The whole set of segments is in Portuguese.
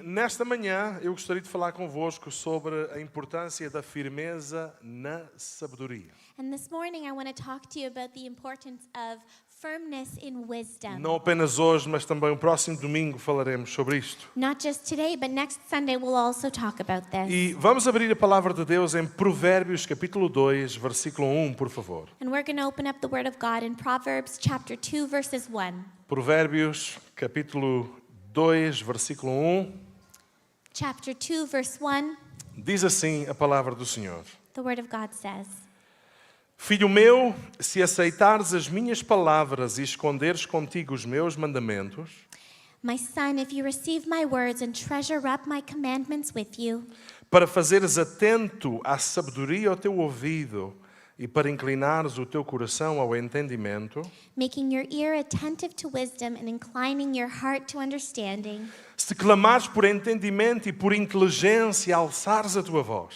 Nesta manhã eu gostaria de falar convosco sobre a importância da firmeza na sabedoria. And this morning I want to talk to you about the importance of firmness in wisdom. Não apenas hoje, mas também o próximo domingo falaremos sobre isto. Not just today, but next Sunday we'll also talk about this. E vamos abrir a palavra de Deus em Provérbios capítulo 2, versículo 1, por favor. And we're going to open up the Word of God in Proverbs chapter 2, verses 1. Provérbios capítulo 2, versículo 1. Chapter 2, verse 1, Diz assim a palavra do Senhor. the Word of God says, Filho meu, se aceitares as minhas palavras e esconderes contigo os meus mandamentos, My son, if you receive my words and treasure up my commandments with you, para fazeres atento à sabedoria ao teu ouvido e para inclinares o teu coração ao entendimento, making your ear attentive to wisdom and inclining your heart to understanding, se clamares por entendimento e por inteligência, alçares a tua voz,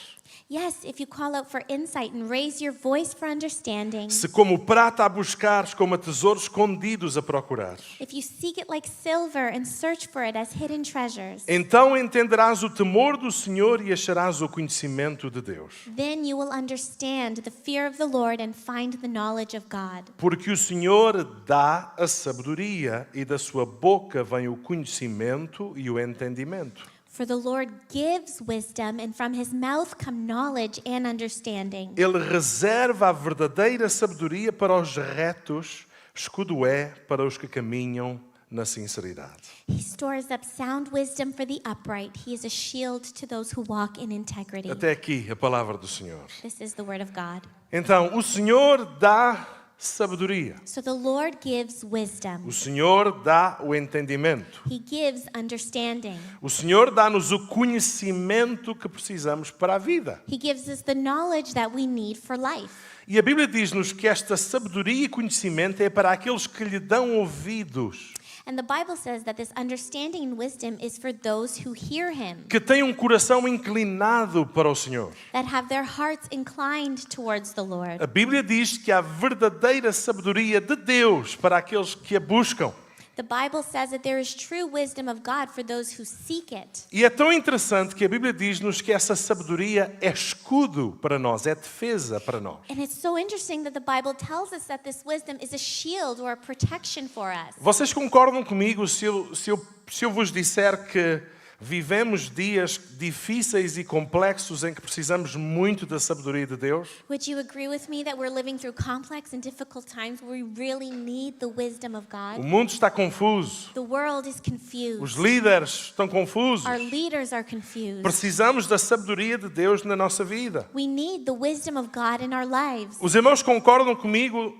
yes, if you call out for insight and raise your voice for understanding, se como prata a buscares, como a tesouros escondidos a procurares, if you seek it like silver and search for it as hidden treasures, então entenderás o temor do Senhor e acharás o conhecimento de Deus. then you will understand the fear of the Lord and find the knowledge of God. Porque o Senhor dá a sabedoria e da sua boca vem o conhecimento e o entendimento. For the Lord gives wisdom, and from his mouth come knowledge and understanding. Ele reserva a verdadeira sabedoria para os retos, escudo é para os que caminham na sinceridade. He stores up sound wisdom for the upright. He is a shield to those who walk in integrity. Até aqui a palavra do Senhor. This is the word of God. Então, o Senhor dá sabedoria. So the Lord gives wisdom. O Senhor dá o entendimento. He gives understanding. O Senhor dá-nos o conhecimento que precisamos para a vida. He gives us the knowledge that we need for life. E a Bíblia diz-nos que esta sabedoria e conhecimento é para aqueles que lhe dão ouvidos, And the Bible says that this understanding and wisdom is for those who hear him, que têm um coração inclinado para o Senhor. that have their hearts inclined towards the Lord. A Bíblia diz que há verdadeira sabedoria de Deus para aqueles que a buscam. The Bible says that there is true wisdom of God for those who seek it. E é tão interessante que a Bíblia diz-nos que essa sabedoria é escudo para nós, é defesa para nós. And it's so interesting that the Bible tells us that this wisdom is a shield or a protection for us. Vocês concordam comigo se eu vos disser que vivemos dias difíceis e complexos em que precisamos muito da sabedoria de Deus? Would you agree with me that we're living through complex and difficult times where we really need the wisdom of O God? mundo está confuso, The world is os confused. líderes estão confusos. Our leaders are confused. Precisamos da sabedoria de Deus na nossa vida. We need the wisdom of God in our lives. Os irmãos concordam comigo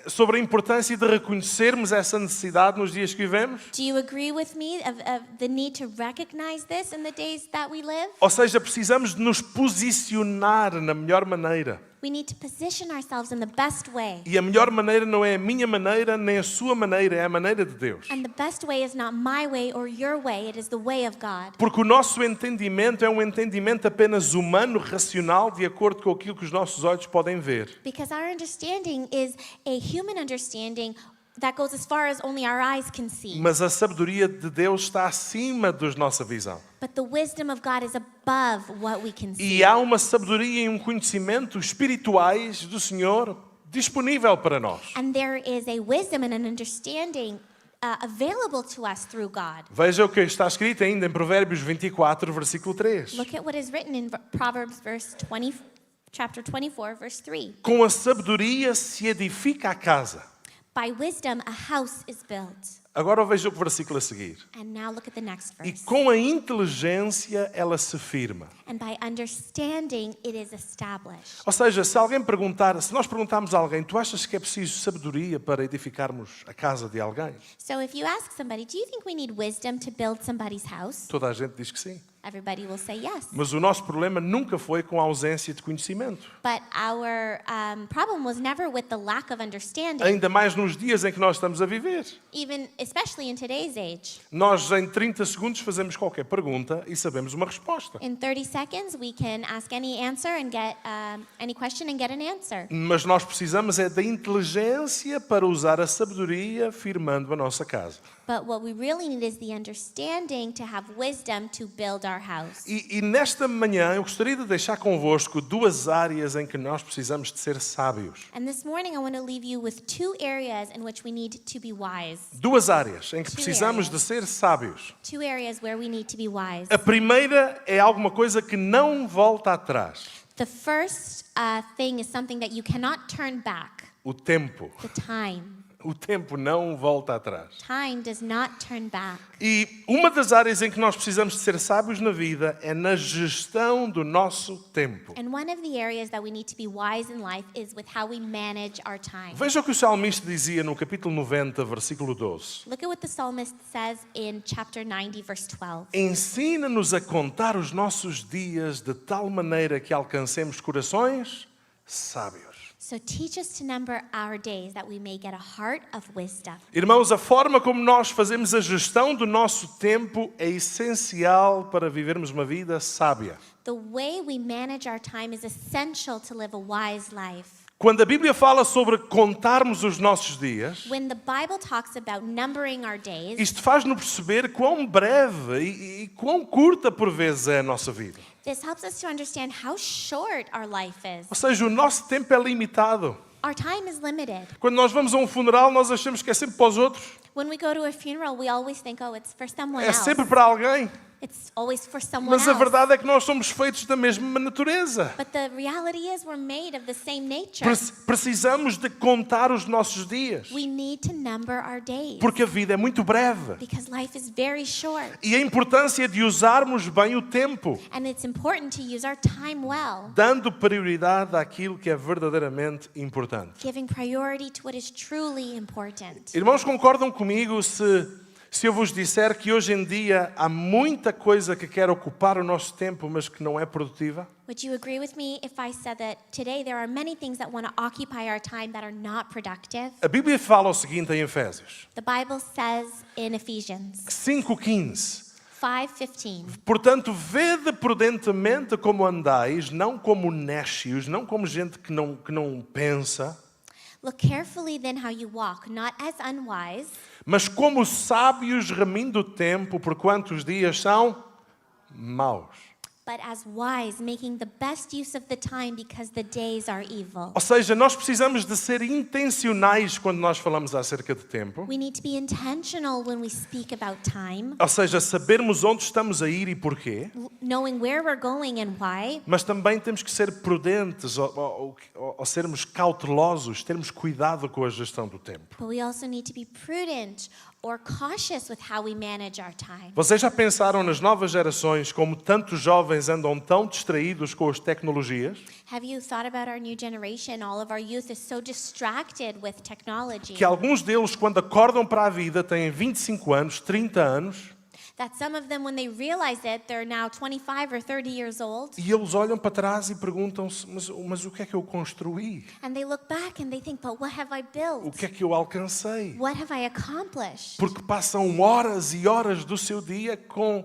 sobre a importância de reconhecermos essa necessidade nos dias que vivemos? Do you agree with me of the need to recognize this in the days that we live? Ou seja, precisamos de nos posicionar na melhor maneira. We need to position ourselves in the best way. E a melhor maneira não é a minha maneira nem a sua maneira, é a maneira de Deus. And the best way is not my way or your way, it is the way of God. Porque o nosso entendimento é um entendimento apenas humano, racional, de acordo com aquilo que os nossos olhos podem ver. Because our understanding is a human understanding that goes as far as only our eyes can see. Mas a sabedoria de Deus está acima da nossa visão. But the wisdom of God is above what we can see. E há uma sabedoria e um conhecimento espirituais do Senhor disponível para nós. And there is a wisdom and an understanding available to us through God. Veja o que está escrito ainda em Provérbios 24, versículo 3. Look at what is written in Proverbs chapter 24, verse 3. Com a sabedoria se edifica a casa. By wisdom a house is built. Agora veja o versículo a seguir. And now look at the next E verse. com a inteligência ela se firma. And by understanding it is established. Ou seja, se nós perguntarmos a alguém, tu achas que é preciso sabedoria para edificarmos a casa de alguém? So if you ask somebody, do you think we need wisdom to build somebody's house? Toda a gente diz que sim. Everybody will say yes. Mas o nosso problema nunca foi com a ausência de conhecimento. But our problem was never with the lack of understanding, Ainda mais nos dias em que nós estamos a viver. especially in today's age. Nós, em 30 segundos, fazemos qualquer pergunta e sabemos uma resposta. In 30 seconds, we can ask any answer and get any question and get an answer. Mas nós precisamos é da inteligência para usar a sabedoria firmando a nossa casa. But what we really need is the understanding to have wisdom to build our house. E nesta manhã eu gostaria de deixar convosco duas áreas em que nós precisamos de ser sábios. And this morning I want to leave you with two areas in which we need to be wise. Duas áreas em que precisamos de ser sábios. Two areas where we need to be wise. A primeira é alguma coisa que não volta atrás. The first thing is something that you cannot turn back. O tempo. The time. O tempo não volta atrás. Time does not turn back. E uma das áreas em que nós precisamos de ser sábios na vida é na gestão do nosso tempo. And one of the areas that we need to be wise in life is with how we manage our time. Veja o que o salmista dizia no capítulo 90, versículo 12. Look at what the psalmist says in chapter 90, verse 12. Ensina-nos a contar os nossos dias de tal maneira que alcancemos corações sábios. So teach us to number our days that we may get a heart of wisdom. Irmãos, a forma como nós fazemos a gestão do nosso tempo é essencial para vivermos uma vida sábia. The way we manage our time is essential to live a wise life. Quando a Bíblia fala sobre contarmos os nossos dias, When the Bible talks about numbering our days, isto faz-nos perceber quão breve e quão curta por vezes é a nossa vida. this helps us to understand how short our life is. Ou seja, o nosso tempo é limitado. Our time is limited. Quando nós vamos a um funeral, nós achamos que é sempre para os outros. When we go to a funeral, we always think, oh, it's for someone É else. sempre para alguém. It's always for someone Mas a else. verdade é que nós somos feitos da mesma natureza. But the reality is we're made of the same nature. Precisamos de contar os nossos dias. We need to number our days. Porque a vida é muito breve. Because life is very short. E a importância de usarmos bem o tempo, And it's important to use our time well, dando prioridade àquilo que é verdadeiramente importante. giving priority to what is truly important. Irmãos, concordam comigo se eu vos disser que hoje em dia há muita coisa que quer ocupar o nosso tempo, mas que não é produtiva? Would you agree with me if I said that today there are many things that want to occupy our time that are not productive? A Bíblia fala o seguinte em Efésios The Bible says in Ephesians 5:15. 5:15, Portanto, vede prudentemente como andais, não como nécios, não como gente que não pensa, look carefully then how you walk, not as unwise, mas como sábios remindo o tempo, porquanto os dias são maus. but as wise, making the best use of the time because the days are evil. Ou seja, nós precisamos de ser intencionais quando nós falamos acerca de tempo. We need to be intentional when we speak about time, Ou seja, sabermos onde estamos a ir e porquê. knowing where we're going and why. Mas também temos que ser prudentes ou sermos cautelosos, termos cuidado com a gestão do tempo. But we also need to be prudent or cautious with how we manage our time. Vocês já pensaram nas novas gerações como tantos jovens andam tão distraídos com as tecnologias Have you thought about our new generation? All of our youth is so distracted with technology que alguns deles, quando acordam para a vida, têm 25 anos, 30 anos that some of them, when they realize it, they're now 25 or 30 years old, e eles olham para trás e perguntam-se: mas o que é que eu construí? and they look back and they think, but what have I O built? que é que eu alcancei? What have I accomplished? Porque passam horas e horas do seu dia com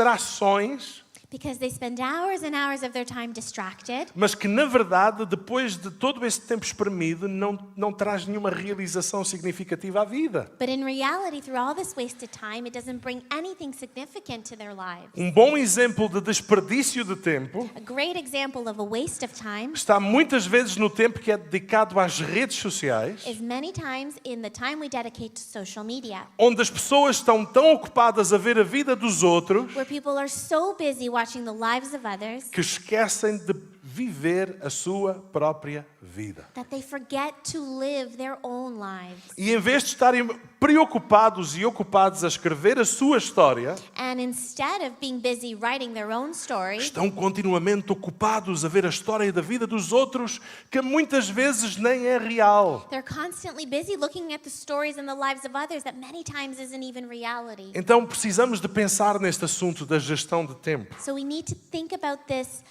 distrações, Because they spend hours and hours of their time distracted, mas que na verdade, depois de todo esse tempo espremido, não traz nenhuma realização significativa à vida. but in reality, through all this wasted time, it doesn't bring anything significant to their lives. Um bom exemplo de desperdício de tempo A great example of a waste of time está muitas vezes no tempo que é dedicado às redes sociais, is many times in the time we dedicate to social media, onde as pessoas estão tão ocupadas a ver a vida dos outros where people are so busy watching the lives of others que esquecem de viver a sua própria vida. that they forget to live their own lives. E em vez de estarem preocupados e ocupados a escrever a sua história, And instead of being busy writing their own story, estão continuamente ocupados a ver a história da vida dos outros, que muitas vezes nem é real. they're constantly busy looking at the stories and the lives of others that many times isn't even reality. Então precisamos de pensar neste assunto da gestão de tempo. So we need to think about this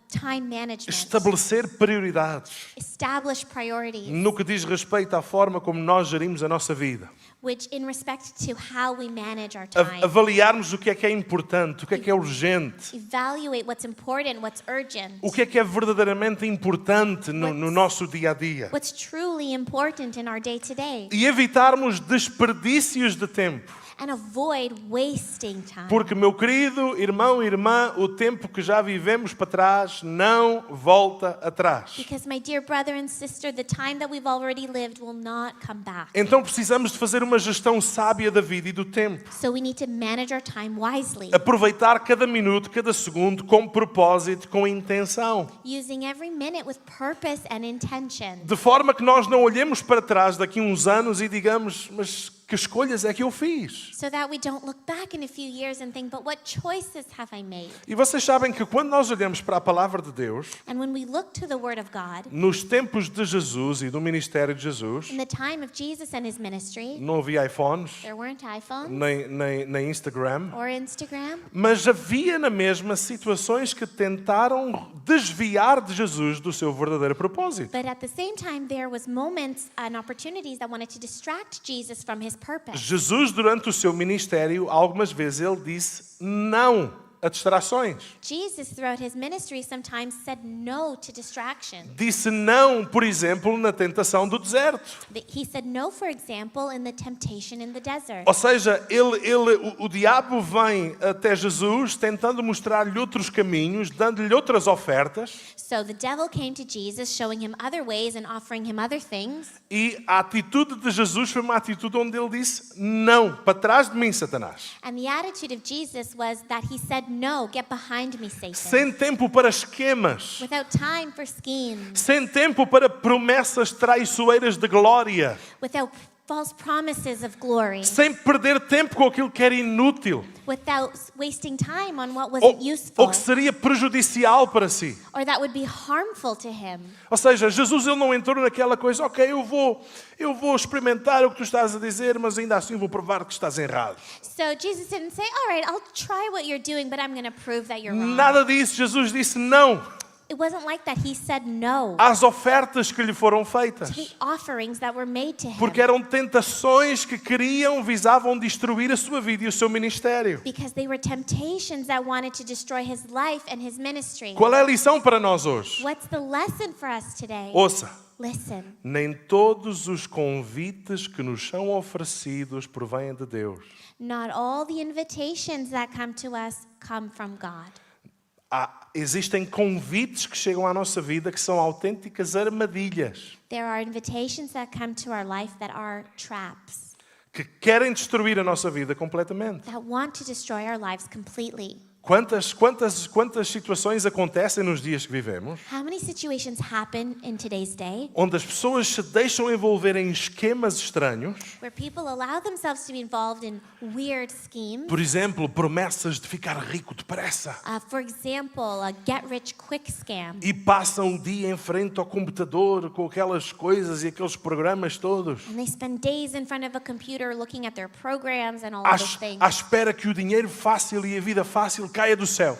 time management. Estabelecer prioridades Establish priorities, no que diz respeito à forma como nós gerimos a nossa vida. which in respect to how we manage our A- time. Avaliarmos o que é importante, o que é urgente, Evaluate what's important, what's urgent, o que é verdadeiramente importante no nosso dia a dia. what's truly important in our day-to-day, E evitarmos desperdícios de tempo. and avoid wasting time. Porque, meu querido irmão e irmã, o tempo que já vivemos para trás não volta atrás. Because, my dear brother and sister, the time that we've already lived will not come back. Então precisamos de fazer uma gestão sábia da vida e do tempo. So we need to manage our time wisely, Aproveitar cada minuto, cada segundo com propósito, com intenção. using every minute with purpose and intention, De forma que nós não olhemos para trás daqui a uns anos e digamos, mas que escolhas é que eu fiz? so that we don't look back in a few years and think, but what choices have I made? E vocês sabem que quando nós olhamos para a palavra de Deus, And when we look to the Word of God, nos tempos de Jesus e do ministério de Jesus, in the time of Jesus and his ministry, não havia iPhones, there weren't iPhones nem Instagram, or Instagram, mas havia na mesma situações que tentaram desviar de Jesus do seu verdadeiro propósito. but at the same time, there was moments and opportunities that wanted to distract Jesus from his purpose. Jesus, durante o seu ministério, algumas vezes ele disse não a distrações. Jesus, throughout his ministry, sometimes said no to distraction. Disse não, por exemplo, na tentação do deserto. He said no, for example, in the temptation in the desert. Ou seja, o diabo vem até Jesus tentando mostrar-lhe outros caminhos, dando-lhe outras ofertas, So the devil came to Jesus, showing him other ways and offering him other things. e a atitude de Jesus foi uma atitude onde ele disse não, para trás de mim, Satanás. And the attitude of Jesus was that he said, no, get behind me, Satan. Sem tempo para esquemas, Without time for schemes, sem tempo para promessas traiçoeiras de glória, without false promises of glory, sem perder tempo com aquilo que era inútil without wasting time on what ou, wasn't useful ou que seria prejudicial para si. or that would be harmful to him. Ou seja, Jesus ele não entrou naquela coisa, ok, eu vou experimentar o que tu estás a dizer, mas ainda assim vou provar que estás errado. So Jesus didn't say, all right, I'll try what you're doing, but I'm going to prove that you're wrong. Nada disso, Jesus disse não It wasn't like that. He said no às ofertas que lhe foram to the feitas. offerings that were made to him. Porque eram tentações que visavam destruir a sua vida e o seu ministério. Because they were temptations that wanted to destroy his life and his ministry. Qual é a lição para nós hoje? What's the lesson for us today? Ouça, Listen, nem todos os convites que nos são oferecidos provêm de Deus. not all the invitations that come to us come from God. Existem convites que chegam à nossa vida que são autênticas armadilhas, There are invitations that come to our life that are traps, que querem destruir a nossa vida completamente. that want to destroy our lives completely. Quantas situações acontecem nos dias que vivemos, How many situations happen in today's day onde as pessoas se deixam envolver em esquemas estranhos, where people allow themselves to be involved in weird schemes? por exemplo, promessas de ficar rico depressa, For example, a get-rich-quick scam. e passam o dia em frente ao computador com aquelas coisas e aqueles programas todos, And they spend days in front of a computer looking at their programs and all à, of those things, à espera que o dinheiro fácil e a vida fácil caia do céu.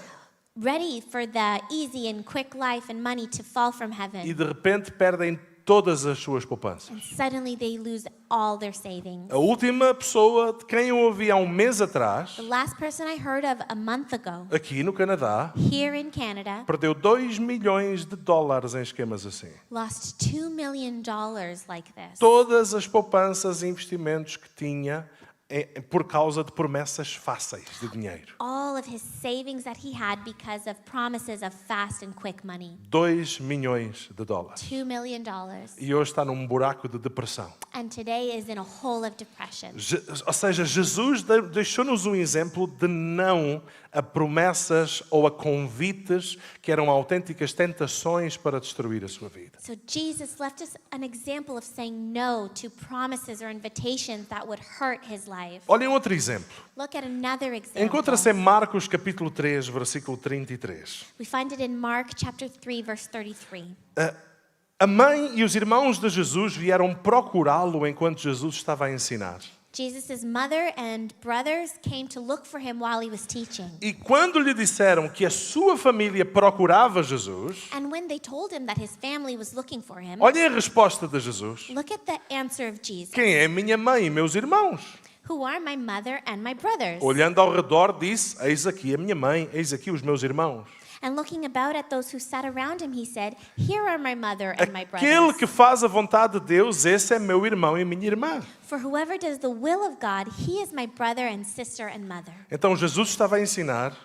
ready for the easy and quick life and money to fall from E heaven. de repente perdem todas as suas poupanças. And suddenly they lose all their savings. A última pessoa de quem eu ouvi há um mês atrás, The last person I heard of a month ago, aqui no Canadá, here in Canada, perdeu 2 milhões de dólares em esquemas assim. lost $2 million like this. Todas as poupanças e investimentos que tinha por causa de promessas fáceis de dinheiro. All of his savings that he had because of promises of fast and quick money. 2 milhões de dólares. $2 million. E hoje está num buraco de depressão. And today is in a hole of depression. Ou seja, Jesus deixou-nos um exemplo de não a promessas ou a convites que eram autênticas tentações para destruir a sua vida. So Jesus left us an example of saying no to promises or invitations that would hurt his life. Olhem outro exemplo. Look at another example. Encontra-se em Marcos capítulo 3, versículo 33. We find it in Mark chapter 3 verse 33. A mãe e os irmãos de Jesus vieram procurá-lo enquanto Jesus estava a ensinar. Jesus' mother and brothers came to look for him while he was teaching. E quando lhe disseram que a sua família procurava Jesus, And when they told him that his family was looking for him, olhem a resposta de Jesus. look at the answer of Jesus. Quem é minha mãe e meus irmãos? Who are my mother and my brothers? Olhando ao redor, disse: Eis aqui a minha mãe, eis aqui os meus irmãos. And looking about at those who sat around him, he said, Here are my mother and my Aquele brothers. que faz a vontade de Deus, esse é meu irmão e minha irmã. For whoever does the will of God, he is my brother and sister and mother. Então Jesus estava a ensinar,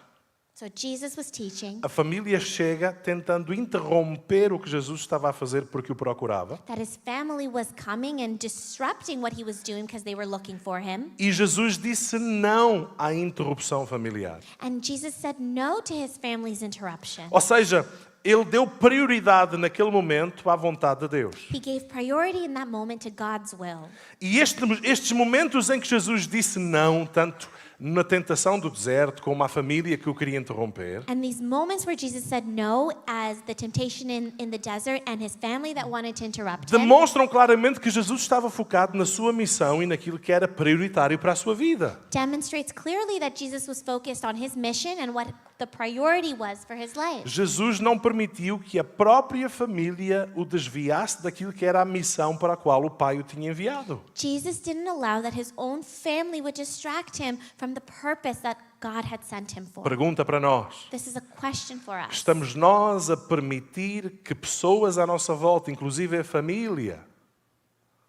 So Jesus was teaching a família chega tentando interromper o que Jesus estava a fazer porque o procurava. that his family was coming and disrupting what he was doing because they were looking for him. E Jesus disse não à interrupção familiar. And Jesus said no to his family's interruption. Ou seja, ele deu prioridade naquele momento à vontade de Deus. He gave priority in that moment to God's will. E estes momentos em que Jesus disse não, tanto na tentação do deserto como à família que o queria interromper, And these moments where Jesus said no, as the temptation in the desert and his family that wanted to interrupt him, demonstram claramente que Jesus estava focado na sua missão e naquilo que era prioritário para a sua vida. demonstrates clearly that Jesus was focused on his mission and what the priority was for his life. Jesus não permitiu que a própria família o desviasse daquilo que era a missão para a qual o Pai o tinha enviado. Jesus didn't allow that his own family would distract him from the purpose that God had sent him for. Pergunta para nós: This is a question for us. estamos nós a permitir que pessoas à nossa volta, inclusive a família,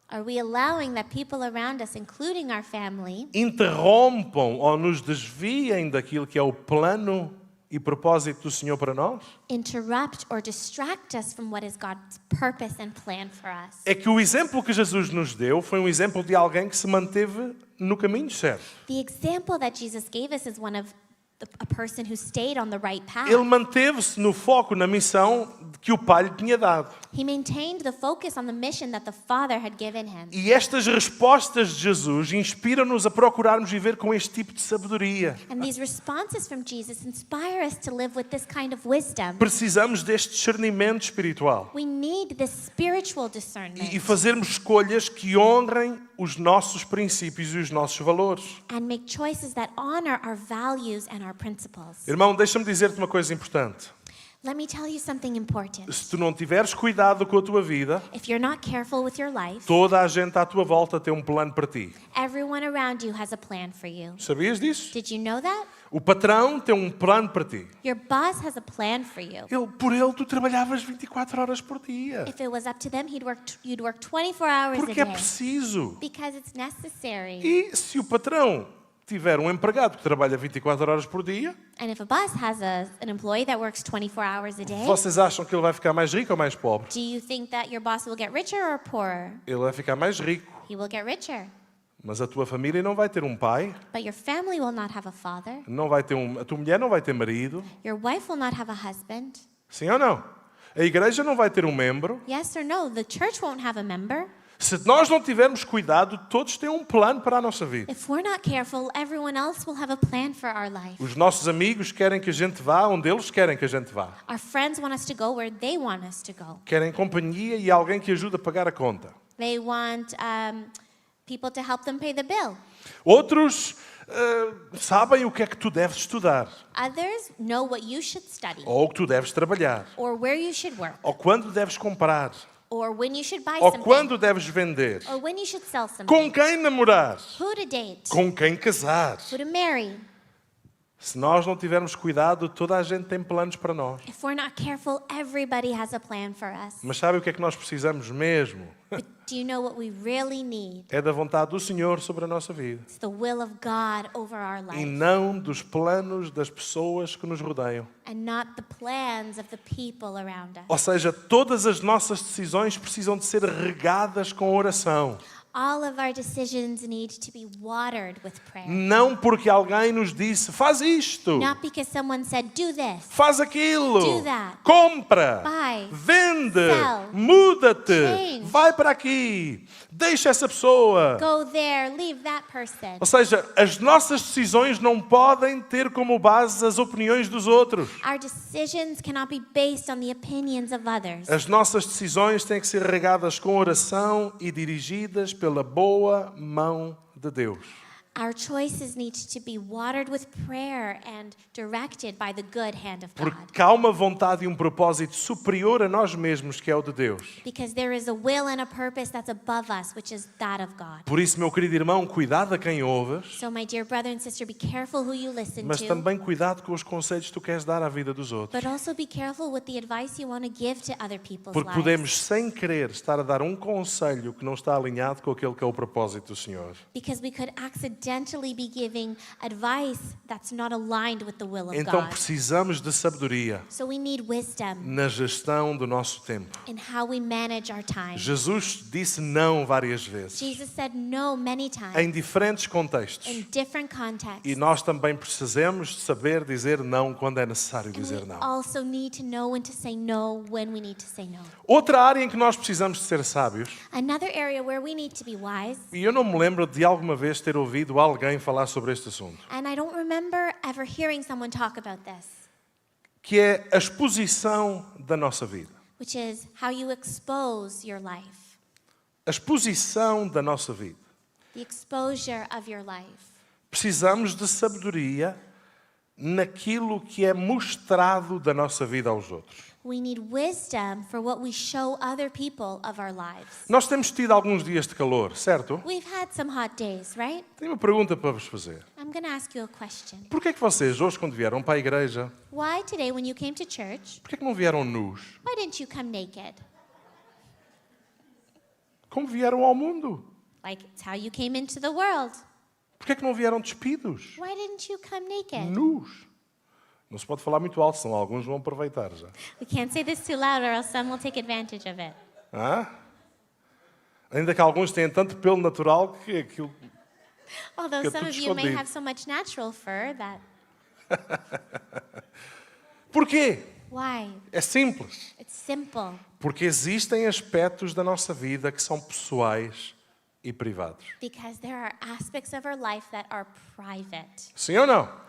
Are we allowing that people around us, including our family, interrompam ou nos desviem daquilo que é o plano e propósito do Senhor para nós? interrupt or distract us from what is God's purpose and plan for us? É que o exemplo que Jesus nos deu foi um exemplo de alguém que se manteve no caminho certo. The example that Jesus gave us is one of a person who stayed on the right path. Ele manteve-se no foco, na missão que o Pai lhe tinha dado. He maintained the focus on the mission that the Father had given him. E estas respostas de Jesus inspiram-nos a procurarmos viver com este tipo de sabedoria. And these responses from Jesus inspire us to live with this kind of wisdom. Precisamos deste discernimento espiritual We need this spiritual discernment e fazermos escolhas que honrem os nossos princípios e os nossos valores. and make choices that honor our values and our principles. Irmão, deixa-me dizer-te uma coisa importante. Let me tell you something important. Se tu não tiveres cuidado com a tua vida, If you're not careful with your life, toda a gente à tua volta tem um plano para ti. everyone around you has a plan for you. Sabias disso? Did you know that? O patrão tem um plano para ti. Your boss has a plan for you. Por ele, tu trabalhavas 24 horas por dia. If it was up to them, you'd work 24 hours a Porque é day. preciso. Because it's necessary. E se o patrão tiver um empregado que trabalha 24 horas por dia, And if a boss has an employee that works 24 hours a day, vocês acham que ele vai ficar mais rico ou mais pobre? do you think that your boss will get richer or poorer? Ele vai ficar mais rico. He will get richer. Mas a tua família não vai ter um pai, But your family will not have a father. não vai ter a tua mulher não vai ter marido. Your wife will not have a husband. Sim ou não? A igreja não vai ter um membro. Yes or no? The church won't have a member. Se nós não tivermos cuidado, todos têm um plano para a nossa vida. If we're not careful, everyone else will have a plan for our life. Os nossos amigos querem que a gente vá onde eles querem que a gente vá. Our friends want us to go where they want us to go. Querem companhia e alguém que ajude a pagar a conta. They want people to help them pay the bill. Outros sabem o que é que tu deves estudar, Others know what you should study ou o que tu deves trabalhar, or where you should work ou quando deves comprar, or when you should buy ou something quando deves vender, or when you should sell something. com quem namorar, Who to date, com quem casar. who to marry. Se nós não tivermos cuidado, toda a gente tem planos para nós. If we're not careful, everybody has a plan for us. Mas sabe o que é que nós precisamos mesmo? But do you know what we really need? É da vontade do Senhor sobre a nossa vida. It's the will of God over our E life não dos planos das pessoas que nos rodeiam. and not the plans of the people around us. Ou seja, todas as nossas decisões precisam de ser regadas com oração. All of our decisions need to be watered with prayer. Não porque alguém nos disse, faz isto, Not because someone said, do this, faz aquilo, Do that. compra, Buy. vende, Sell. muda-te, Change. vai para aqui, deixa essa pessoa. go there, leave that person. Ou seja, as nossas decisões não podem ter como base as opiniões dos outros. Our decisions cannot be based on the opinions of others. As nossas decisões têm que ser regadas com oração e dirigidas pela boa mão de de Deus. Our choices need to be watered with prayer and directed by the good hand of God. Porque há uma vontade e um propósito superior a nós mesmos, que é o de Deus. Because there is a will and a purpose that's above us, which is that of God. Por isso, meu querido irmão, cuidado a quem ouves, So my dear brother and sister, be careful who you listen mas to. também cuidado com os conselhos que tu queres dar à vida dos outros. But also be careful with the advice you want to give to other people's Porque lives. podemos, sem querer, estar a dar um conselho que não está alinhado com aquele que é o propósito do Senhor. Because we could accidentally be giving advice that's not aligned with the will of Então God. precisamos de sabedoria So we need wisdom na gestão do nosso tempo. in how we manage our time. Jesus disse não várias vezes, Jesus said no many em times diferentes contextos. in different contexts. E nós também precisamos de saber dizer não quando é necessário And dizer we não. also need to know when to say no when we need to say no. Outra área em que nós precisamos de ser sábios, Another area where we need to be wise, e eu não me lembro de alguma vez ter ouvido alguém falar sobre este assunto, and I don't remember ever hearing someone talk about this, que é a exposição da nossa vida. which is how you expose your life, A exposição da nossa vida. the exposure of your life. Precisamos de sabedoria naquilo que é mostrado da nossa vida aos outros. We need wisdom for what we show other people of our lives. Nós temos tido alguns dias de calor, certo? We've had some hot days, right? Tenho uma pergunta para vos fazer. I'm going to ask you a question. Por que é que vocês, hoje, quando vieram para a igreja, Why today, when you came to church, por que é que não vieram nus? why didn't you come naked? Como vieram ao mundo? Like it's how you came into the world. Por que é que não vieram despidos? Why didn't you come naked? Nus. Não se pode falar muito alto, senão alguns vão aproveitar já. We can't say this too loud or else some will take advantage of it. Hã? Ainda que alguns tenham tanto pelo natural que aquilo... Although Fica some tudo of you may escondido. have so much natural fur that. Porquê? Why? É simples. It's simple. Porque existem aspectos da nossa vida que são pessoais e privados. Because there are aspects of our life that are private. Sim ou não?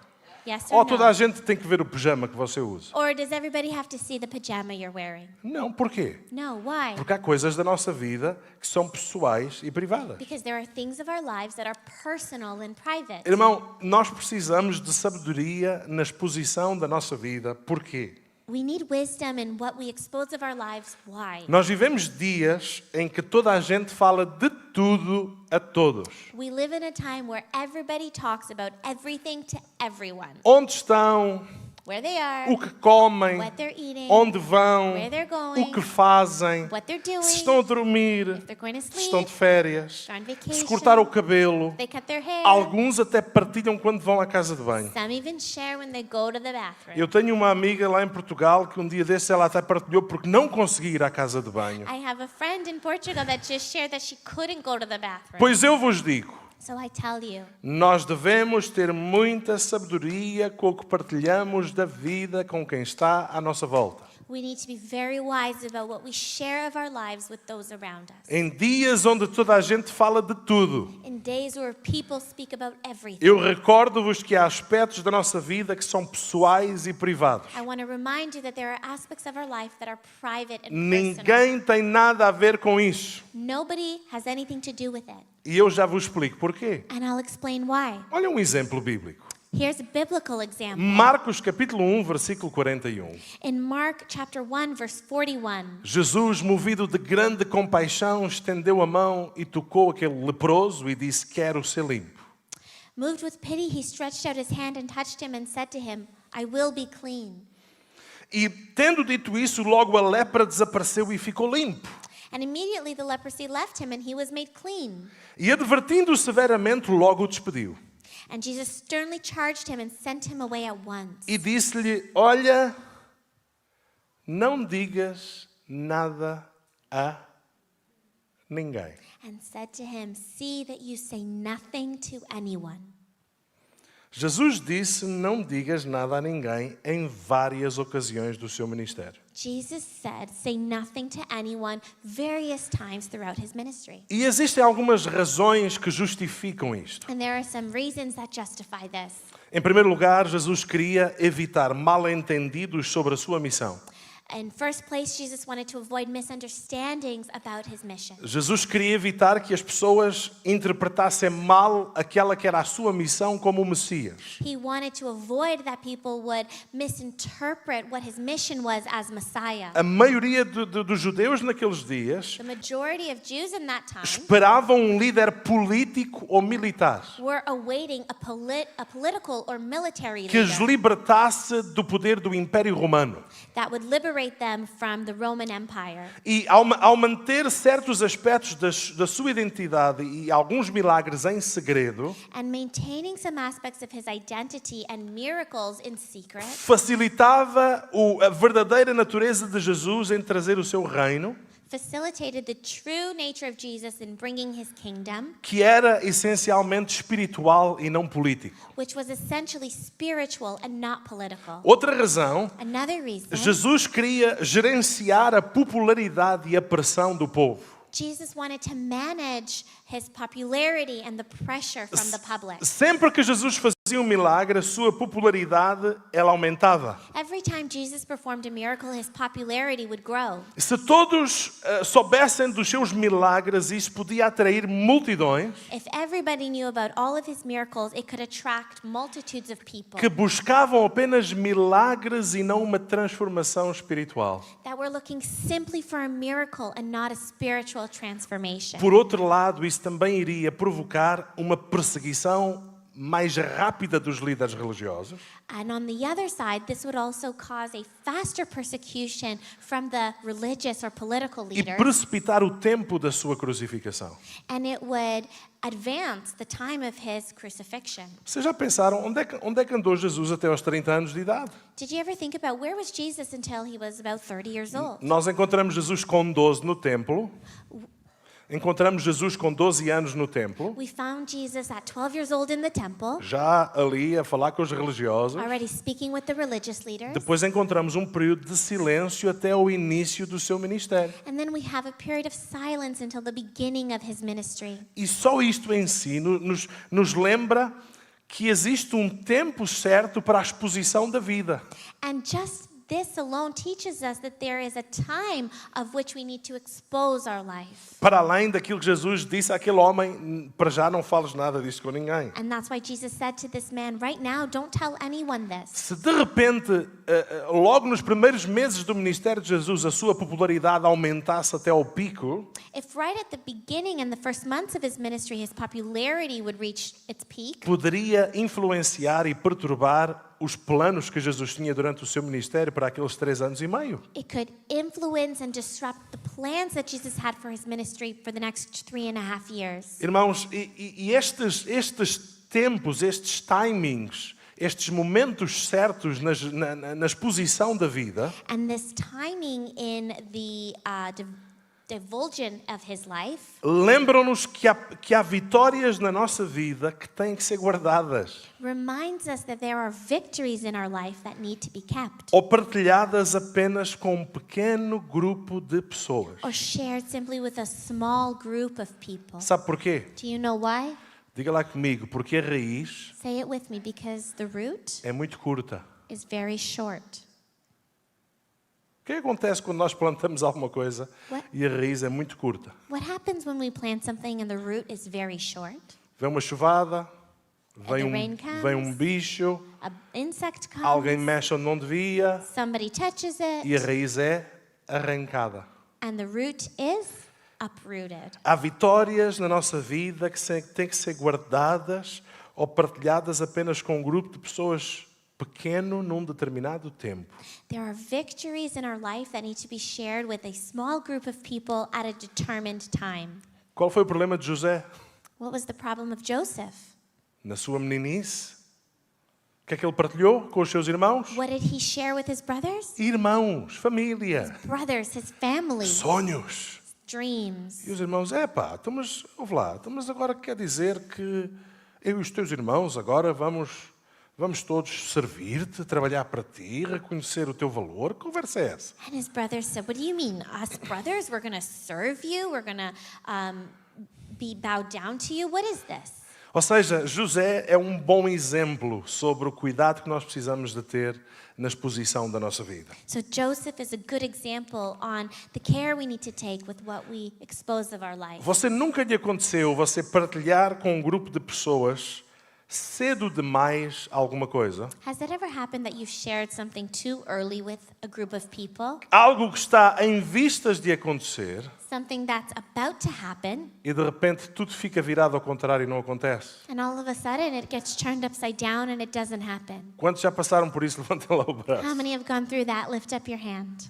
Yes Ou or toda a no? gente tem que ver o pijama que você usa? Or does everybody have to see the pajama you're wearing? Não, porquê? No, why? Porque há coisas da nossa vida que são pessoais e privadas. Because there are things of our lives that are personal and private. Irmão, nós precisamos de sabedoria na exposição da nossa vida. Porquê? We need wisdom in what we expose of our lives. Why? Nós vivemos dias em que toda a gente fala de tudo a todos. We live in a time where everybody talks about everything to everyone. Onde estão, Where they are, o que comem, what they're eating, onde vão, where they're going, o que fazem, what they're doing, se estão a dormir, if they're going to se sleep, estão de férias, they're on se vacation, cortaram o cabelo. they cut their hair. Alguns até partilham quando vão à casa de banho. Some even share when they go to the bathroom. Eu tenho uma amiga lá em Portugal que um dia desse ela até partilhou porque não conseguia ir à casa de banho. I have a friend in Portugal that just shared that she couldn't go to the bathroom. Pois eu vos digo, So I tell you, nós devemos ter muita sabedoria com o que partilhamos da vida com quem está à nossa volta. we need to be very wise about what we share of our lives with those around us. Em dias onde toda a gente fala de tudo, In days where people speak about everything. eu recordo-vos que há aspectos da nossa vida que são pessoais e privados. I want to remind you that there are aspects of our life that are private and personal. Ninguém tem nada a ver com isso. Nobody has anything to do with it. E eu já vos explico porquê. And I'll explain why. Olha um exemplo bíblico. Here's a biblical example. Marcos capítulo 1, versículo 41. In Mark chapter 1 verse 41, Jesus, movido de grande compaixão, estendeu a mão e tocou aquele leproso e disse: quero ser limpo. moved with pity, he stretched out his hand and touched him and said to him, I will be clean. E tendo dito isso, logo a lepra desapareceu e ficou limpo. And immediately the leprosy left him and he was made clean. E advertindo-o severamente, logo o despediu. And Jesus sternly charged him and sent him away at once. E disse-lhe: olha, não digas nada a ninguém. And said to him, see that you say nothing to anyone. Jesus disse: não digas nada a ninguém em várias ocasiões do seu ministério. Jesus said, say nothing to anyone various times throughout his ministry. E existem algumas razões que justificam isto. And there are some reasons that justify this. Em primeiro lugar, Jesus queria evitar mal-entendidos sobre a sua missão. In first place, Jesus wanted to avoid misunderstandings about his mission. Jesus queria evitar que as pessoas interpretassem mal aquela que era a sua missão como o Messias. He wanted to avoid that people would misinterpret what his mission was as Messiah. A maioria dos judeus naqueles dias The majority of Jews in that time esperavam um líder político ou militar were awaiting a political or military que os leader libertasse do poder do Império Romano. that would liberate them from the Roman Empire. E ao manter certos aspectos da sua identidade e alguns milagres em segredo, And maintaining some aspects of his identity and miracles in secret facilitava a verdadeira natureza de Jesus em trazer o seu reino, facilitated the true nature of Jesus in bringing his kingdom, que era essencialmente espiritual e não político. which was essentially spiritual and not political. Outra razão, Another reason, Jesus queria gerenciar a popularidade e a pressão do povo. Jesus wanted to manage his popularity and the pressure from the public. Sempre que Jesus fazia um milagre, a sua popularidade ela aumentava. Every time Jesus performed a miracle, his popularity would grow. Se todos soubessem dos seus milagres, isso podia atrair multidões If everybody knew about all of his miracles, it could attract multitudes of people que buscavam apenas milagres e não uma transformação espiritual. that were looking simply for a miracle and not a spiritual transformation. Por outro lado, isso também iria provocar uma perseguição mais rápida dos líderes religiosos And on the other side, this would also cause a faster persecution from the religious or political e leaders, precipitar o tempo da sua crucificação. and it would advance the time of his crucifixion. Vocês já pensaram onde é que andou Jesus até aos 30 anos de idade? Did you ever think about where was Jesus until he was about 30 years old? Nós encontramos Jesus com 12 no templo. Encontramos Jesus com 12 anos no templo, We found Jesus at 12 years old in the temple, já ali a falar com os religiosos. already speaking with the religious leaders. Depois encontramos um período de silêncio até o início do seu ministério. And then we have a period of silence until the beginning of his ministry. E só isto em si nos lembra que existe um tempo certo para a exposição da vida. And just this alone teaches us that there is a time of which we need to expose our life. Para além daquilo que Jesus disse àquele homem, para já não fales nada disto com ninguém. And that's why Jesus said to this man, right now, don't tell anyone this. Se de repente, logo nos primeiros meses do ministério de Jesus, a sua popularidade aumentasse até ao pico, If right at the beginning and the first months of his ministry, his popularity would reach its peak, poderia influenciar e perturbar os planos que Jesus tinha durante o seu ministério para aqueles 3 anos e meio. it could influence and disrupt the plans that Jesus had for his ministry for the next 3.5 years. Irmãos, e estes tempos, estes timings, estes momentos certos na exposição da vida, And this timing in the divulgence of his life lembram-nos que há vitórias na nossa vida que têm que ser guardadas reminds us that there are victories in our life that need to be kept ou partilhadas apenas com um pequeno grupo de pessoas. or shared simply with a small group of people. Sabe porquê? Do you know why? Diga lá comigo, porque a raiz Say it with me, because the root é muito curta. is very short. O que acontece quando nós plantamos alguma coisa What? e a raiz é muito curta? What happens when we plant something and the root is very short? Vem uma chuvada, the rain comes. vem um bicho, An insect comes, alguém mexe onde não devia somebody touches it, e a raiz é arrancada. and the root is uprooted. Há vitórias na nossa vida que têm que ser guardadas ou partilhadas apenas com um grupo de pessoas pequeno num determinado tempo. There are victories in our life that need to be shared with a small group of people at a determined time. Qual foi o problema de José? What was the problem of Joseph? Na sua meninice, o que é que ele partilhou com os seus irmãos? What did he share with his brothers? Irmãos, família, Brothers, his family, sonhos. dreams. E os irmãos, mas ouve lá, mas agora quer dizer que eu e os teus irmãos agora vamos todos servir-te, trabalhar para ti, reconhecer o teu valor? Que conversa é essa? And his brothers said, what do you mean? Us brothers, we're going to serve you? We're going to be bowed down to you? What is this? Ou seja, José é um bom exemplo sobre o cuidado que nós precisamos de ter na exposição da nossa vida. So Joseph is a good example on the care we need to take with what we expose of our life. Você nunca lhe aconteceu você partilhar com um grupo de pessoas cedo demais alguma coisa? Has that ever happened that you've shared something too early with a group of people? Algo que está em vistas de acontecer Something that's about to happen, e de repente tudo fica virado ao contrário e não acontece. and all of a sudden it gets turned upside down and it doesn't happen. Quantos já passaram por isso? Levantem lá o How braço. many have gone through that? Lift up your hand.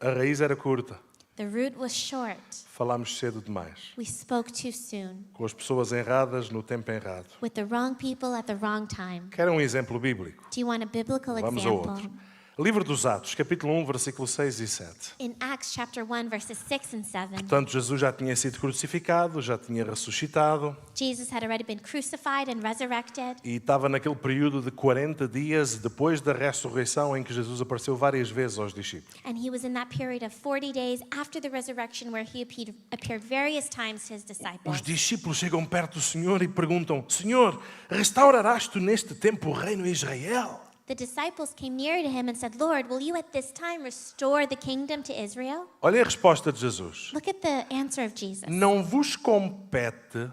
A raiz era curta. The root was short. Falámos cedo demais. We spoke too soon, Com as pessoas erradas no tempo errado. with the wrong people at the wrong time. Quer um exemplo bíblico? Do you want a biblical Vamos ao example? outro. Livro dos Atos, capítulo 1, versículos 6 e 7. In Acts chapter 1, verses 6 and 7, Portanto, Jesus já tinha sido crucificado, já tinha ressuscitado Jesus had already been crucified and resurrected. e estava naquele período de 40 dias depois da ressurreição em que Jesus apareceu várias vezes aos discípulos. And he was in that period of 40 days after the resurrection where he appeared various times to his disciples. Os discípulos chegam perto do Senhor e perguntam: Senhor, restaurarás tu neste tempo o reino em Israel? The disciples came near to him and said, Lord, will you at this time restore the kingdom to Israel? Olha a resposta de Jesus. Look at the answer of Jesus. Não vos compete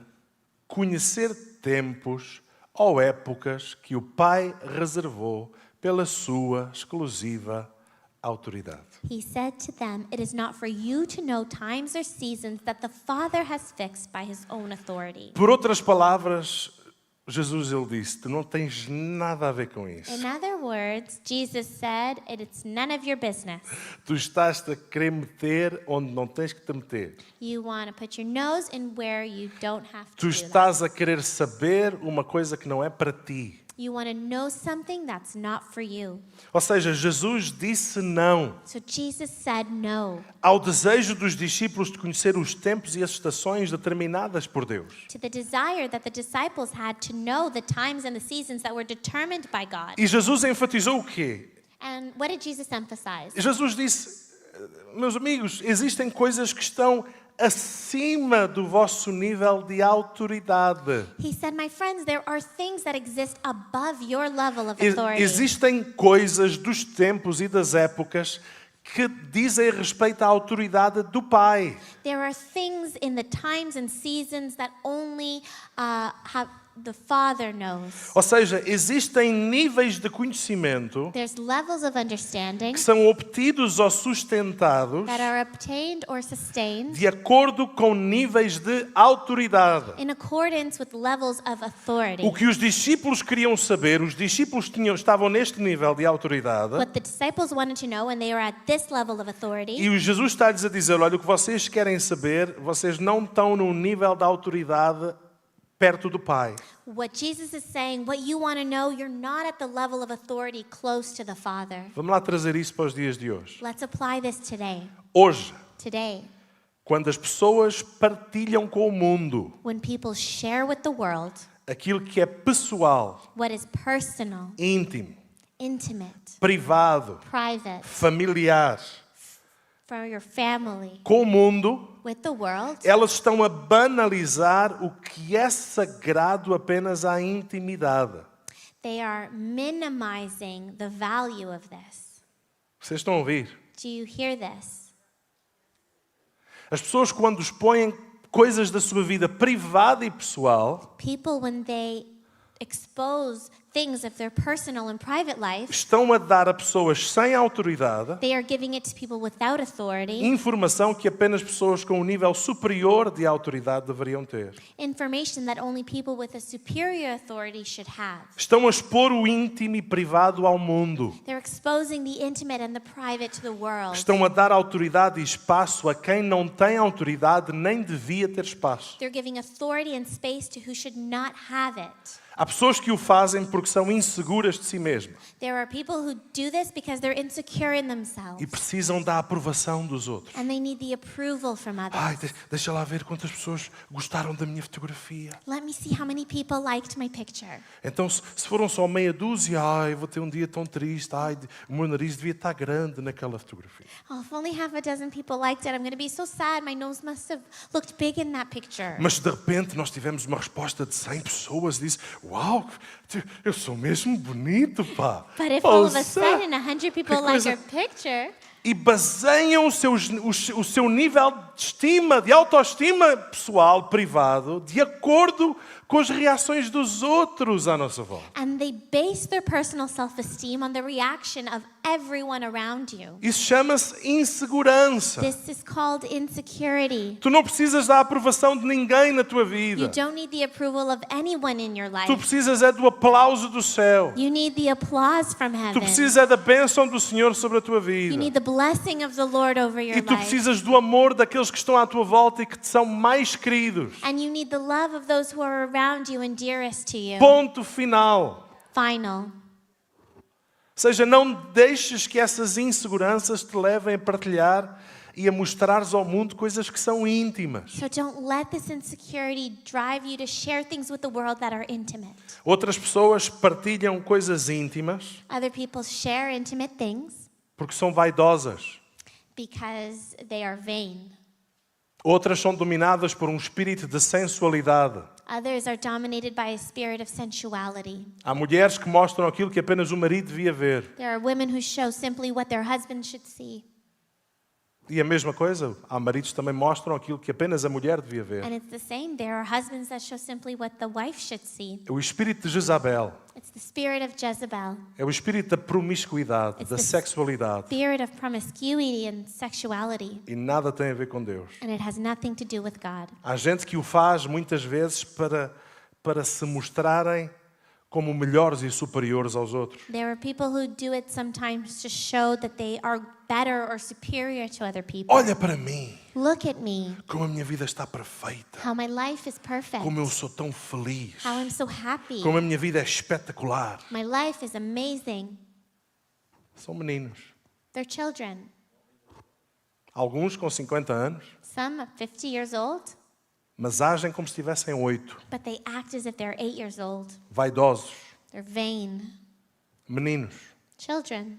conhecer tempos ou épocas que o Pai reservou pela sua exclusiva autoridade. He said to them, it is not for you to know times or seasons that the Father has fixed by his own authority. Por outras palavras, Jesus ele disse: tu não tens nada a ver com isso. In other words, Jesus said, it's none of your business. Tu estás-te a querer meter onde não tens que te meter. You want to put your nose in where you don't have Tu to do that. estás a querer saber uma coisa que não é para ti. You want to know something that's not for you. Ou seja, Jesus disse não So Jesus said no ao desejo dos discípulos de conhecer os tempos e as estações determinadas por Deus. to the desire that the disciples had to know the times and the seasons that were determined by God. E Jesus enfatizou o quê? And what did Jesus emphasize? Jesus disse: meus amigos, existem coisas que estão acima do vosso nível de autoridade. He said, my friends, there are things that exist above your level of authority. Existem coisas dos tempos e das épocas que dizem respeito à autoridade do Pai. There are things in the times and seasons that only have the Father knows. Ou seja, existem níveis de conhecimento There's levels of understanding que são obtidos ou sustentados that are obtained or sustained de acordo com níveis de autoridade. in accordance with levels of authority. O que os discípulos queriam saber, os discípulos estavam neste nível de autoridade, What the disciples wanted to know, and they were at this level of authority. e o Jesus está-lhes a dizer: olha, o que vocês querem saber, vocês não estão no nível da autoridade perto do Pai. What Jesus is saying, what you want to know, you're not at the level of authority close to the Father. Vamos lá trazer isso para os dias de hoje. Let's apply this today. Hoje, Today, quando as pessoas partilham com o mundo when people share with the world aquilo que é pessoal, what is personal, íntimo, intimate, privado, private, familiar, for your family, com o mundo, with the world, elas estão a banalizar o que é sagrado apenas à intimidade. they are minimizing the value of this. Vocês estão a ouvir? Do you hear this? As pessoas, quando expõem coisas da sua vida privada e pessoal, People, when they expose things of their personal and private life, estão a dar a pessoas sem autoridade they are giving it to people without authority, informação que apenas pessoas com um nível superior de autoridade deveriam ter. information that only people with a superior authority should have. Estão a expor o íntimo e privado ao mundo. They're exposing the intimate and the private to the world. Estão a dar autoridade e espaço a quem não tem autoridade nem devia ter espaço. They're giving authority and space to who should not have it. Há pessoas que o fazem porque são inseguras de si mesmas There are people who do this because they're insecure in themselves. e precisam da aprovação dos outros. And they need the approval from others. Ai, deixa lá ver quantas pessoas gostaram da minha fotografia. Let me see how many people liked my picture. Então, se foram só meia dúzia, ai, vou ter um dia tão triste, ai, o meu nariz devia estar grande naquela fotografia. Oh, if only half a dozen people liked it, I'm going to be so sad. My nose must have looked big in that picture. Mas de repente nós tivemos uma resposta de 100 pessoas e disse, uau, eu sou mesmo bonito, pá. But if all of a Ouça, sudden 100 people like coisa- your picture, e baseiam o seu nível de estima, de autoestima pessoal, privado, de acordo com as reações dos outros à nossa volta. and they base their personal self-esteem on the reaction of everyone around you. Isso chama-se insegurança. This is called insecurity. Tu não precisas da aprovação de ninguém na tua You vida. don't need the approval of anyone in your Tu life. precisas é do aplauso do céu. You need the applause from Tu heaven. precisas é da bênção do Senhor sobre a tua You vida. need the blessing of the Lord over your E tu life. precisas do amor daqueles que estão à tua volta e que te são mais queridos. And you need the love of those who are around you and dearest to you. Ponto final. Final. Ou seja, não deixes que essas inseguranças te levem a partilhar e a mostrares ao mundo coisas que são íntimas. So don't let this insecurity drive you to share things with the world that are intimate. Outras pessoas partilham coisas íntimas Other people share intimate things porque são vaidosas. because they are vain. Outras são dominadas por um espírito de sensualidade. Others are dominated by a spirit of sensuality. Há mulheres que mostram aquilo que apenas o marido devia ver. There are women who show simply what their husband should see. E a mesma coisa, há maridos que também mostram aquilo que apenas a mulher devia ver. And it's the same. There are husbands that show simply what the wife should see. É o espírito de Jezabel. It's the spirit of Jezebel, É o espírito da promiscuidade, da sexualidade. spirit of promiscuity and sexuality. E nada tem a ver com Deus. And it has nothing to do with God. Há gente que o faz muitas vezes para se mostrarem como melhores e superiores aos outros. There are people who do it sometimes to show that they are better or superior to other people. Olha para mim, Look at me, como a minha vida está perfeita. how my life is perfect, Como eu sou tão feliz. how I'm so happy. Como a minha vida é espetacular. My life is amazing. São meninos. They're children. Alguns com 50 anos, Some are 50 years old, mas agem como se tivessem 8. but they act as if they're 8 years old. Vaidosos. They're vain. Meninos. Children.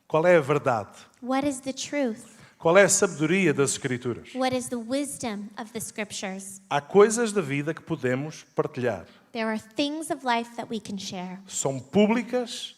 Qual é a verdade? What is the truth? Qual é a sabedoria das Escrituras? What is the wisdom of the scriptures? Há coisas da vida que podemos partilhar. There are things of life that we can share. São públicas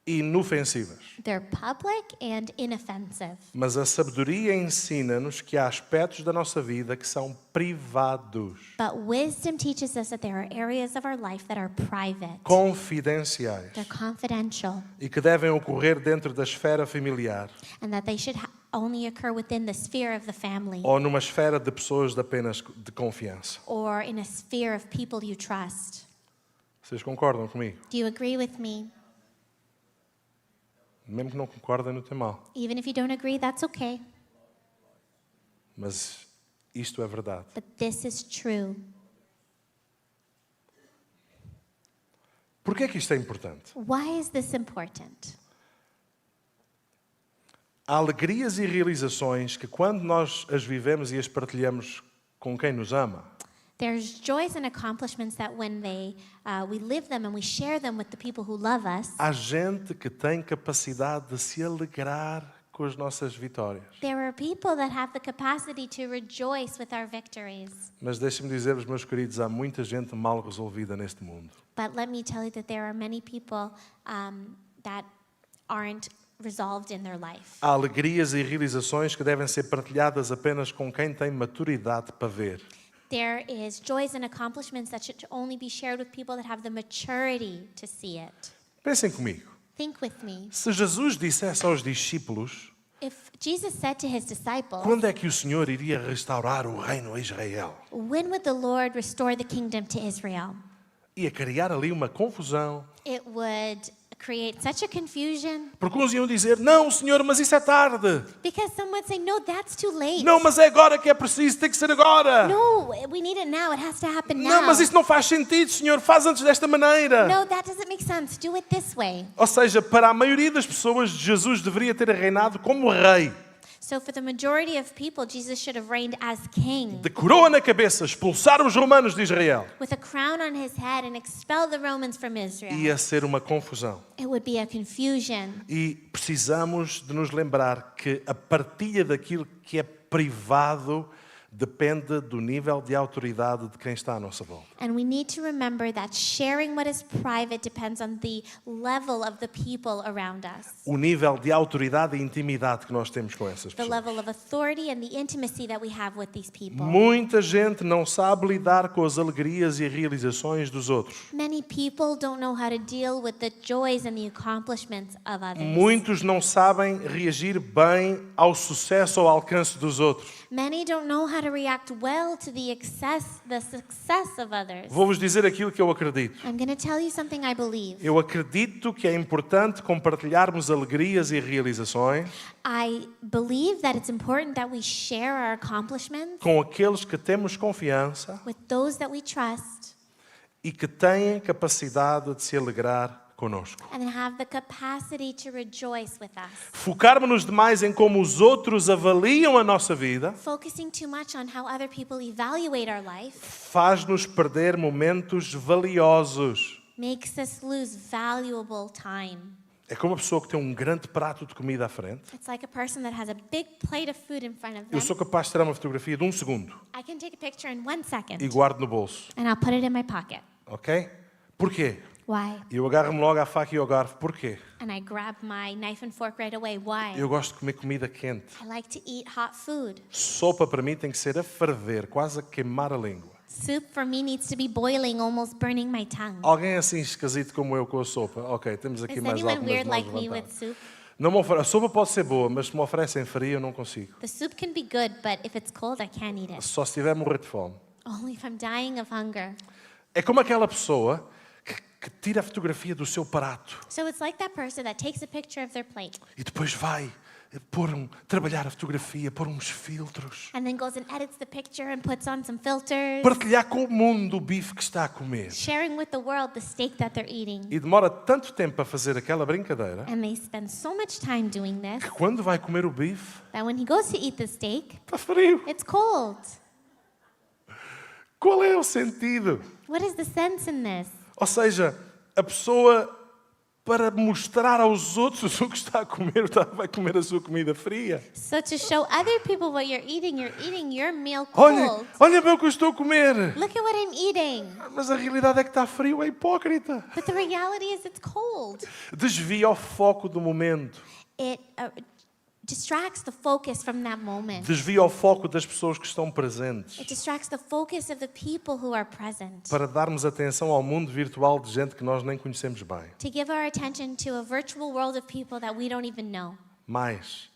e inofensivas. They're public and inoffensive. Mas a sabedoria ensina-nos que há aspectos da nossa vida que são privados, But wisdom teaches us that there are areas of our life that are private. confidenciais They're confidential, e que devem ocorrer dentro da esfera familiar and that they should only occur within the sphere of the family ou numa esfera de pessoas de apenas de confiança. or in a sphere of people you trust. Vocês concordam comigo? Do you agree with me? Mesmo que não concordem, não tem mal. Even if you don't agree, that's okay. Mas isto é verdade. But this is true. Por que é que isto é importante? Why is this important? Há alegrias e realizações que quando nós as vivemos e as partilhamos com quem nos ama, There's joys and accomplishments that when we live them and we share them with the people who love us, há gente que tem capacidade de se alegrar com as nossas vitórias. there are people that have the capacity to rejoice with our victories. Mas deixem-me dizer-vos, meus queridos, há muita gente mal resolvida neste mundo. But let me tell you that there are many people that aren't resolved in their life. Há alegrias e realizações que devem ser partilhadas apenas com quem tem maturidade para ver. There is joys and accomplishments that should only be shared with people that have the maturity to see it. Pensem comigo. Think with me. Se Jesus dissesse aos discípulos, If Jesus said to his disciples, quando é que o Senhor iria restaurar o reino a Israel? when would the Lord restore the kingdom to Israel? Ia criar ali uma confusão. It would create such a confusion Porque uns iam dizer, não, Senhor, mas isso é tarde. because some would say, no, that's too late. Não, mas é agora que é preciso, tem que ser agora. No, we need it now. It has to happen Não, now. mas isso não faz sentido, Senhor, faz antes desta maneira. No, that doesn't make sense. Do it this way. Ou seja, para a maioria das pessoas, Jesus deveria ter reinado como rei. So for the majority of people, Jesus should have reigned as king De coroa na cabeça, expulsar os romanos de Israel. with a crown on his head and expel the Romans from Israel. Ia ser uma confusão. It would be a confusion. E precisamos de nos lembrar que a partilha daquilo que é privado depende do nível de autoridade de quem está à nossa volta. And we need to remember that sharing what is private depends on the level of the people around us. O nível de autoridade e intimidade que nós temos com essas The pessoas. level of authority and the intimacy that we have with these people. Muita gente não sabe lidar com as alegrias e realizações dos outros. Many people don't know how to deal with the joys and the accomplishments of others. Muitos não sabem reagir bem ao sucesso ou ao alcance dos outros. Many don't know how to react well to the success of others. Vou-vos dizer aquilo que eu acredito. I'm going to tell you something I believe. Eu acredito que é importante compartilharmos alegrias e realizações I believe that it's important that we share our accomplishments com aqueles que temos confiança with those that we trust e que têm capacidade de se alegrar conosco. and have the capacity to rejoice with us. Focarmos-nos demais em como os outros avaliam a nossa vida Focusing too much on how other people evaluate our life faz-nos perder momentos valiosos. makes us lose valuable time. É como uma pessoa que tem um grande prato de comida à frente. It's like a person that has a big plate of food in front of Eu them. sou capaz de tirar uma fotografia de 1 segundo I can take a picture in 1 second e guardo no bolso. and I'll put it in my pocket. Ok? Porquê? Why? Eu agarro-me logo à faca e ao garfo. Porquê? And I grab my knife and fork right away. Why? Eu gosto de comer comida quente. I like to eat hot food. Sopa para mim tem que ser a ferver, quase a queimar a língua. Soup for me needs to be boiling, almost burning my tongue. Alguém assim esquisito como eu com a sopa? Ok, temos aqui Is mais anyone algumas weird mãos like me with levantadas. soup? Não me oferece. A sopa pode ser boa, mas se me oferecem fria eu não consigo. The soup can be good, but if it's cold, I can't eat it. Só se estiver a morrer de fome. Only if I'm dying of hunger. É como aquela pessoa que tira a fotografia do seu prato So it's like that person that takes a picture of their plate e depois vai trabalhar a fotografia, pôr uns filtros, and then goes and edits the picture and puts on some filters, partilhar com o mundo o bife que está a comer. sharing with the world the steak that they're eating. E demora tanto tempo a fazer aquela brincadeira And they spend so much time doing this que quando vai comer o bife, that when he goes to eat the steak, está frio. it's cold. Qual é o sentido? What is the sense in this? Ou seja, a pessoa, para mostrar aos outros o que está a comer, vai comer a sua comida fria. So to show other people what you're eating your meal cold. Olha bem o que eu estou a comer. Look at what I'm eating. Mas a realidade é que está frio, é hipócrita. But the reality is it's cold. Desvia o foco do momento. It distracts the focus from that moment. Desvia o foco das pessoas que estão presentes. It distracts the focus of the people who are present. Para darmos atenção ao mundo virtual de gente que nós nem conhecemos bem. To give our attention to a virtual world of people that we don't even know. Mais,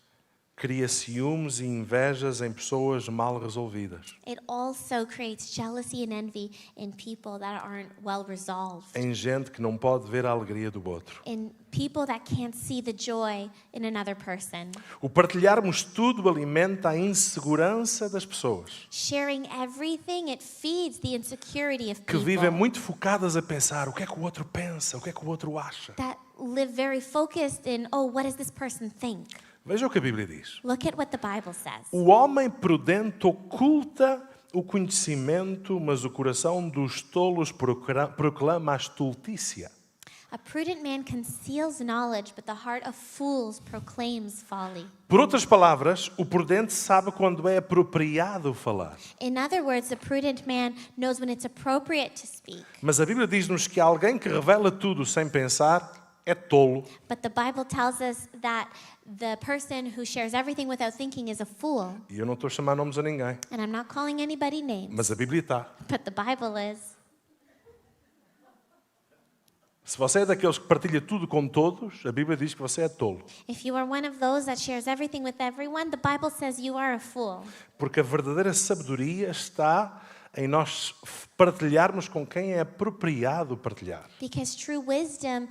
cria ciúmes e invejas em pessoas mal resolvidas. It also creates jealousy and envy in people that aren't well resolved. Em gente que não pode ver a alegria do outro. In people that can't see the joy in another person. O partilharmos tudo alimenta a insegurança das pessoas, Sharing everything, it feeds the insecurity of que people vivem muito focadas a pensar o que é que o outro pensa, o que é que o outro acha. that live very focused in, oh, what does this person think? Veja o que a Bíblia diz. Look at what the Bible says. O homem prudente oculta o conhecimento, mas o coração dos tolos proclama a estultícia. A prudent man conceals knowledge, but the heart of fools proclaims folly. Por outras palavras, o prudente sabe quando é apropriado falar. In other words, the prudent man knows when it's appropriate to speak. Mas a Bíblia diz-nos que alguém que revela tudo sem pensar é tolo. But the Bible tells us that the person who shares everything without thinking is a fool. E eu não estou a chamar nomes a ninguém, And I'm not calling anybody names, mas a Bíblia está. but the Bible is. Se você é daqueles que partilha tudo com todos, a Bíblia diz que você é tolo. If you are one of those that shares everything with everyone, the Bible says you are a fool. Porque a verdadeira sabedoria está em nós partilharmos com quem é apropriado partilhar. Because true wisdom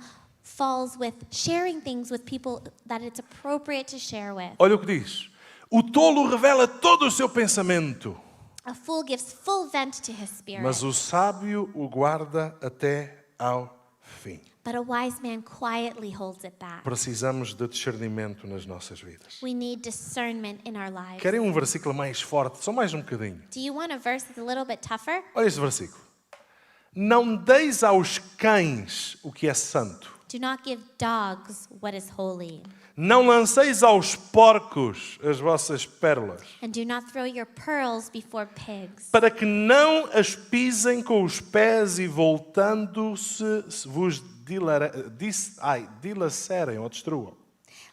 falls with sharing things with people that it's appropriate to share with. Olha o que diz. O tolo revela todo o seu pensamento, A fool gives full vent to his spirit, mas o sábio o guarda até ao fim. but a wise man quietly holds it back. Precisamos de discernimento nas nossas vidas. We need discernment in our lives. Querem um versículo mais forte? Só mais um bocadinho. Do you want a verse that's a little bit tougher? Olha este versículo. Não deis aos cães o que é santo. Do not give dogs what is holy, Não lanceis aos porcos as vossas pérolas, and do not throw your pearls before pigs, para que não as pisem com os pés e voltando-se vos dilacerem ou destruam.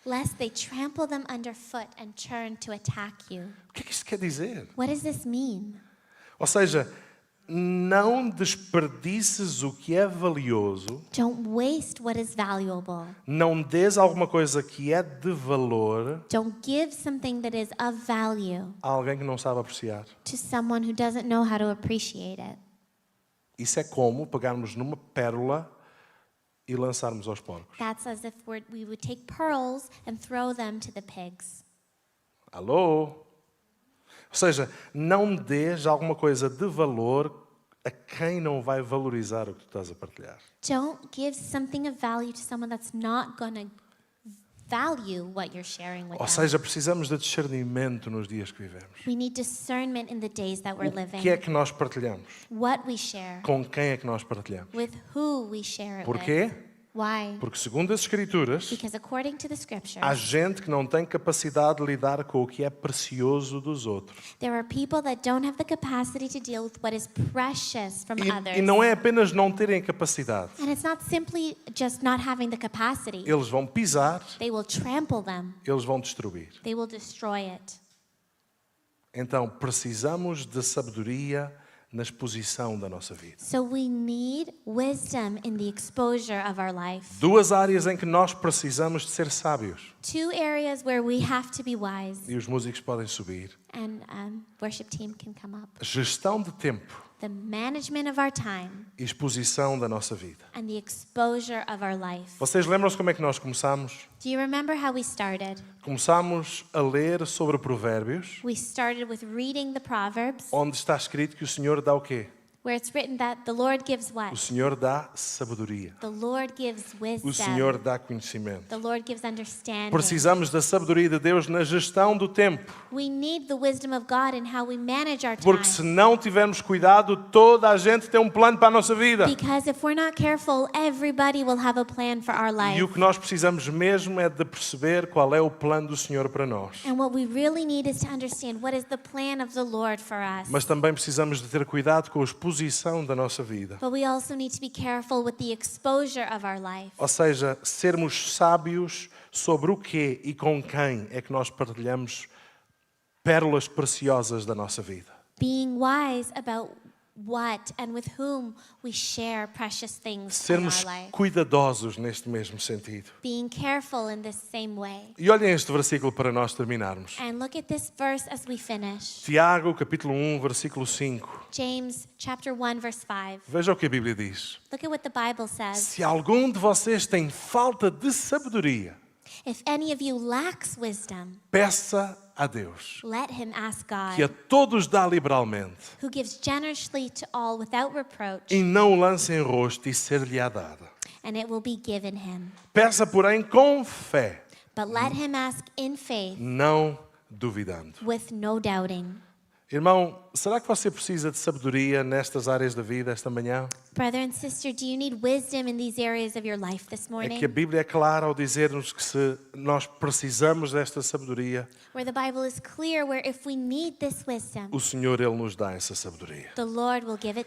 lest they trample them underfoot and turn to attack you. O que é que isto quer dizer? What does this mean? Ou seja, não desperdices o que é valioso, Don't waste what is valuable. não dês alguma coisa que é de valor Don't give something that is of value a alguém que não sabe apreciar. to someone who doesn't know how to appreciate it. Isso é como pegarmos numa pérola e lançarmos aos porcos. That's as if we would take pearls and throw them to the pigs. Alô? Ou seja, não dês alguma coisa de valor a quem não vai valorizar o que tu estás a partilhar. Don't give something of value to someone that's not going to value what you're sharing with Ou them. seja, precisamos de discernimento nos dias que vivemos. We need discernment in the days that we're O living. que é que nós partilhamos? What we share, Com quem é que nós partilhamos? with who we share it with. Porquê? Why? Porque segundo as Escrituras, Because according to the scriptures, há gente que não tem capacidade de lidar com o que é precioso dos outros. there are people that don't have the capacity to deal with what is precious from others. E não é apenas não terem capacidade. And it's not simply just not having the capacity. Eles vão pisar, They will trample them. eles vão destruir. They will destroy it. Então, precisamos de sabedoria na exposição da nossa vida. So we need wisdom in the exposure of our life. Duas áreas em que nós precisamos de ser sábios. Two areas where we have to be wise. E os músicos podem subir. And worship team can come up. Gestão de tempo The management of our time e exposição da nossa vida. and the exposure of our life. Vocês lembram-se como é que nós começamos? Do you remember how we started? Começámos a ler sobre Provérbios, We started with reading the Proverbs, onde está escrito que o Senhor dá o quê? where it's written that the Lord gives O what? Senhor dá sabedoria. The Lord gives wisdom. O Senhor dá conhecimento. The Lord gives understanding. Precisamos da sabedoria de Deus na gestão do tempo. We need the wisdom of God in how we manage our time. Porque se não tivermos cuidado, toda a gente tem um plano para a nossa vida. Because if we're not careful, everybody will have a plan for our life. E o que nós precisamos mesmo é de perceber qual é o plano do Senhor para nós. And what we really need is to understand what is the plan of the Lord for us. Mas também precisamos de ter cuidado com a exposição da nossa vida. But we also need to be careful with the exposure of our life. Ou seja, sermos sábios sobre o que e com quem é que nós partilhamos pérolas preciosas da nossa vida. Being wise about what and with whom we share precious things in Sermos our life. cuidadosos neste mesmo sentido. Being careful in this same way. E olhem este versículo para nós terminarmos. And look at this verse as we finish. Tiago, capítulo 1, versículo 5. James chapter 1 verse 5. Veja o que a Bíblia diz. Look at what the Bible says. Se algum de vocês tem falta de sabedoria, If any of you lacks wisdom, peça a Deus, let him ask que a God, todos dá liberalmente, who gives generously to all without reproach, e não o lance em rosto e ser-lhe-á dada. and it will be given him. Peça, porém, com fé, But let him ask in faith, não duvidando. with no doubting. Irmão, será que você precisa de sabedoria nestas áreas da vida esta manhã? Brother and sister, do you need wisdom in these areas of your life this É morning? que a Bíblia é clara ao dizer-nos que se nós precisamos desta sabedoria, Where the Bible is clear, where if we need this wisdom, o Senhor, Ele nos dá essa sabedoria. the Lord will give it